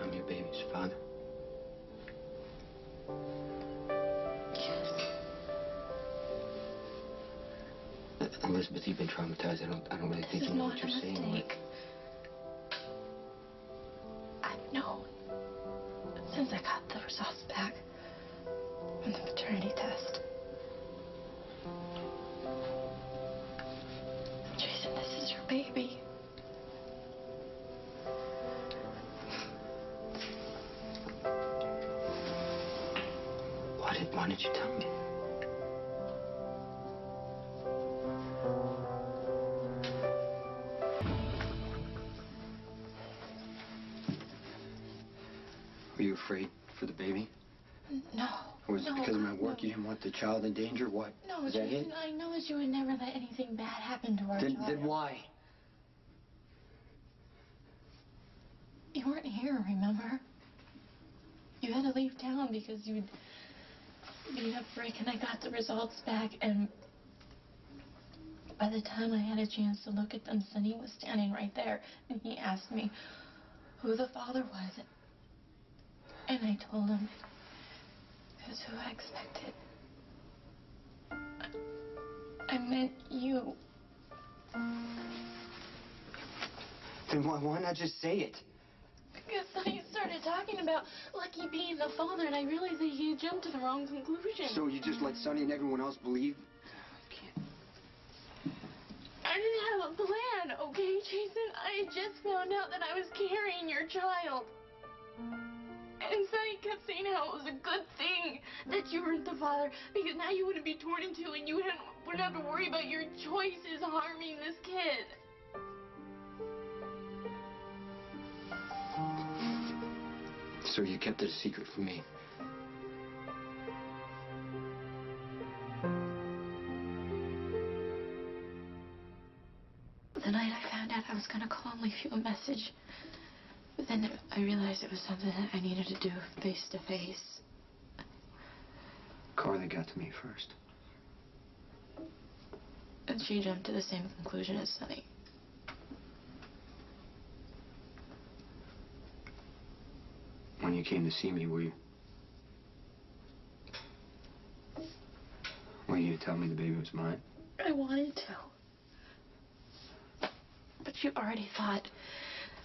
I'm your baby's father. Yes. Elizabeth, you've been traumatized. I don't really think you know what you're saying. This is not a mistake. I've known since I got the results back from the paternity test. Jason, this is your baby. Why did you tell me? Were you afraid for the baby? No. Or was it because of my work you didn't want the child in danger? What? No, Is that Jason, it? I know that you would never let anything bad happen to our child. Then why? You weren't here, remember? You had to leave town because you'd beat up Rick, and I got the results back, and by the time I had a chance to look at them, Sonny was standing right there, and he asked me who the father was, and I told him it was who I expected. I meant you. Then why not just say it? Because Sonny started talking about Lucky being the father, and I realized that he had jumped to the wrong conclusion. So you just let Sonny and everyone else believe? I can't. I didn't have a plan, okay, Jason? I had just found out that I was carrying your child. And Sonny kept saying how it was a good thing that you weren't the father, because now you wouldn't be torn in two and you wouldn't have to worry about your choices harming this kid. So you kept it a secret from me? The night I found out, I was going to call and leave you a message. But then I realized it was something that I needed to do face to face. Carly got to me first. And she jumped to the same conclusion as Sonny. When you came to see me, were you to tell me the baby was mine? I wanted to. But you already thought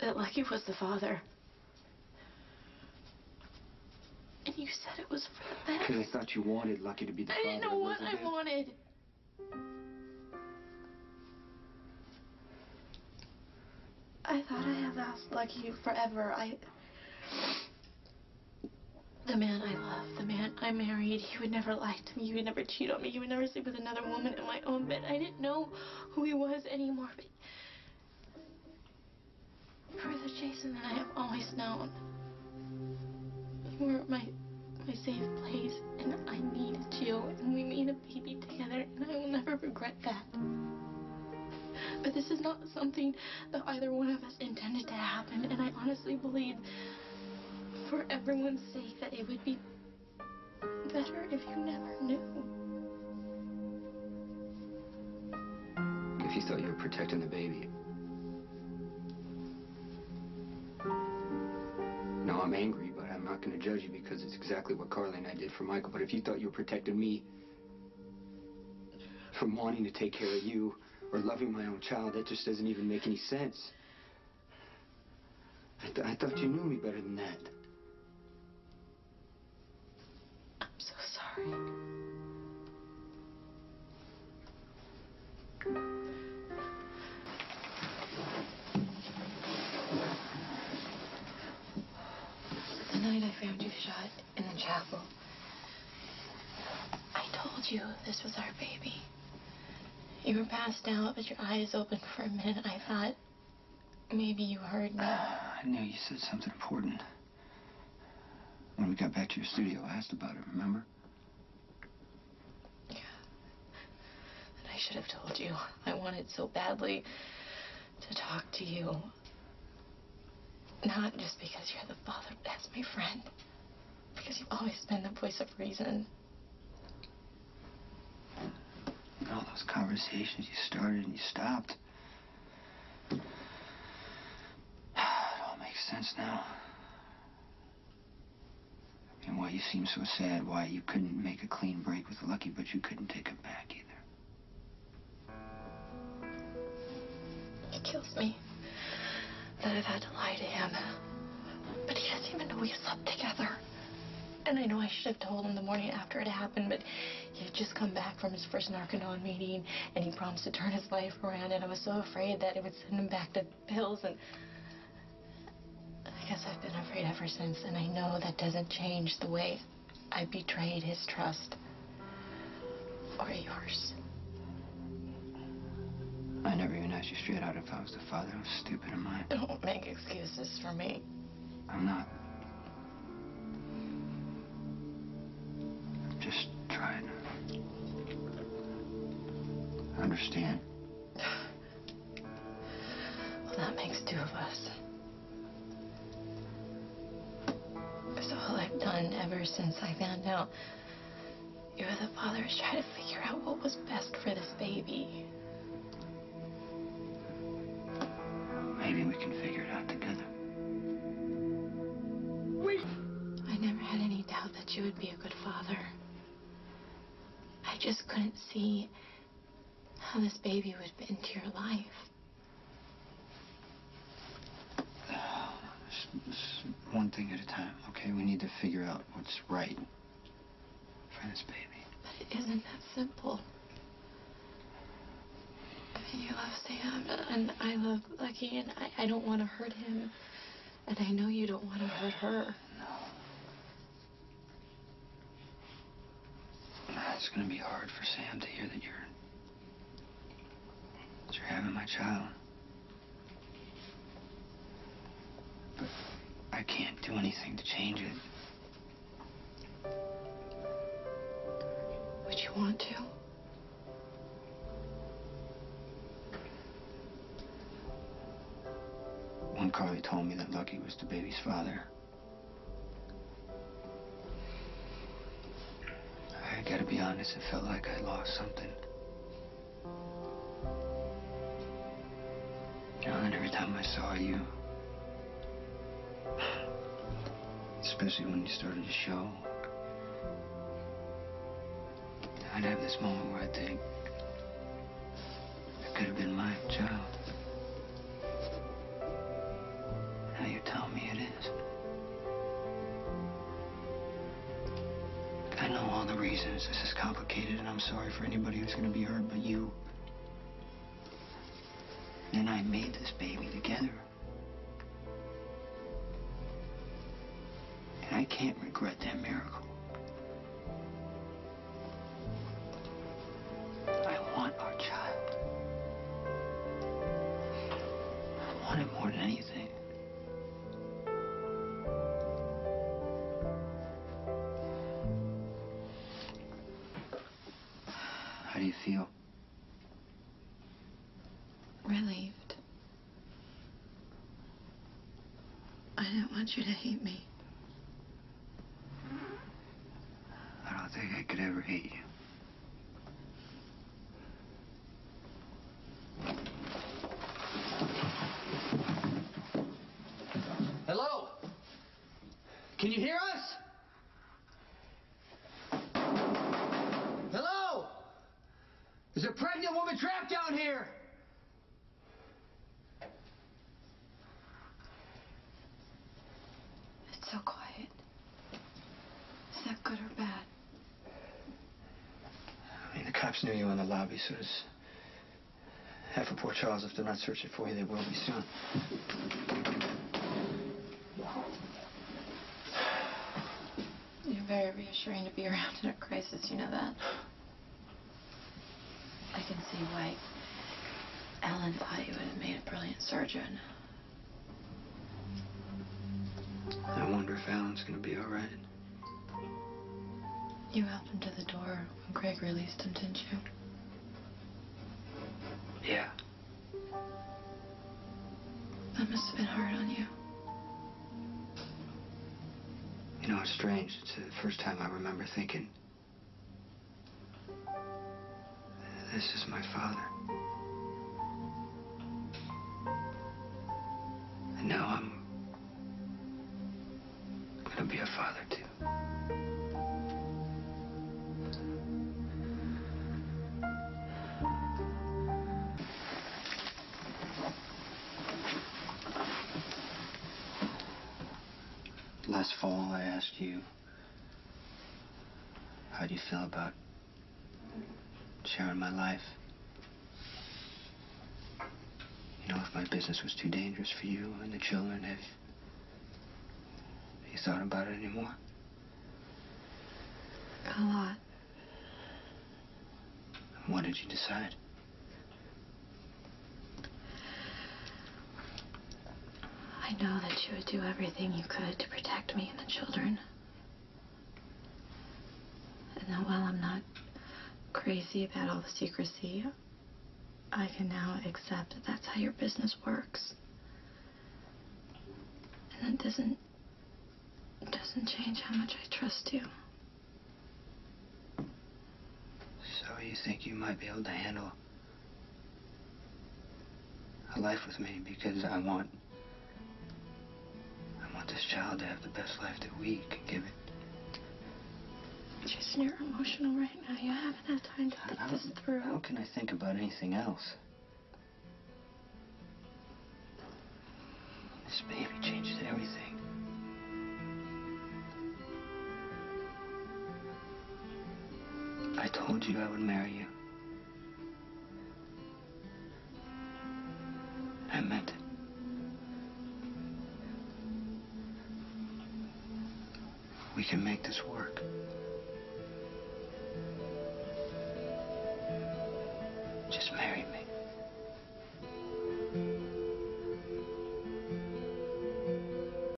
that Lucky was the father. And you said it was for the best. Because I thought you wanted Lucky to be the father. I didn't know what I wanted. I thought I had lost Lucky forever. The man I love, the man I married, he would never lie to me. He would never cheat on me. He would never sleep with another woman in my own bed. I didn't know who he was anymore, but for the Jason that I have always known, you were my safe place, and I needed you, and we made a baby together, and I will never regret that. But this is not something that either one of us intended to happen, and I honestly believe, for everyone's sake, that it would be better if you never knew. If you thought you were protecting the baby. No, I'm angry, but I'm not going to judge you because it's exactly what Carly and I did for Michael. But if you thought you were protecting me from wanting to take care of you or loving my own child, that just doesn't even make any sense. I thought you knew me better than that. I'm so sorry. The night I found you shot in the chapel, I told you this was our baby. You were passed out, but your eyes opened for a minute. I thought maybe you heard me. I knew you said something important. When we got back to your studio, I asked about it, remember? Yeah. And I should have told you. I wanted so badly to talk to you. Not just because you're the father, but as my friend. Because you've always been the voice of reason. All those conversations you started and you stopped. It all makes sense now. And why you seem so sad, why you couldn't make a clean break with Lucky, but you couldn't take him back either. It kills me that I've had to lie to him. But he doesn't even know we slept together. And I know I should have told him the morning after it happened, but he had just come back from his first Narconon meeting, and he promised to turn his life around, and I was so afraid that it would send him back to pills, and I guess I've been afraid ever since, and I know that doesn't change the way I betrayed his trust. Or yours. I never even asked you straight out if I was the father. It was stupid of mine. Don't make excuses for me. I'm not. I'm just trying to understand. Well, that makes two of us. Because all I've done ever since I found out you were the father is try to figure out what was best for this baby. Maybe we can figure it out together. I never had any doubt that you would be a good father. I just couldn't see how this baby would fit into your life. Just one thing at a time, okay? We need to figure out what's right for this baby. But it isn't that simple. You love Sam, and I love Lucky, and I don't want to hurt him. And I know you don't want to hurt her. No. It's gonna be hard for Sam to hear that you're having my child. But I can't do anything to change it. Would you want to? When Carly told me that Lucky was the baby's father, I gotta be honest, it felt like I lost something. You know, and every time I saw you, especially when you started to show, I'd have this moment where I think it could have been my child. Now you tell me it is. I know all the reasons this is complicated, and I'm sorry for anybody who's going to be hurt, but you and I made this baby together. And I can't regret that miracle. I want our child. I want it more than anything. How do you feel? Relieved. I didn't want you to hate me. I don't think I could ever hate you. Hello? Can you hear us? Hello? There's a pregnant woman trapped down here. It's so quiet. Is that good or bad? I mean, the cops knew you in the lobby, so does half of Port Charles. If they're not searching for you, they will be soon. You're very reassuring to be around in a crisis, you know that? I can see why Ellen thought you would have made a brilliant surgeon. I wonder if Alan's gonna be all right. You helped him to the door when Craig released him, didn't you? Yeah. That must have been hard on you. You know, it's strange. It's the first time I remember thinking, this is my father. And now I'm gonna be a father, too. Last fall, I asked you, how do you feel about sharing my life? You know, if my business was too dangerous for you and the children, have you thought about it anymore? A lot. What did you decide? I know that you would do everything you could to protect me and the children. And that while I'm not crazy about all the secrecy, I can now accept that that's how your business works. And it doesn't change how much I trust you. So you think you might be able to handle a life with me because I want this child to have the best life that we can give it. Jason, you're emotional right now. You haven't had time to think this through. How can I think about anything else? This baby changes everything. I told you I would marry you. I meant it. We can make this work.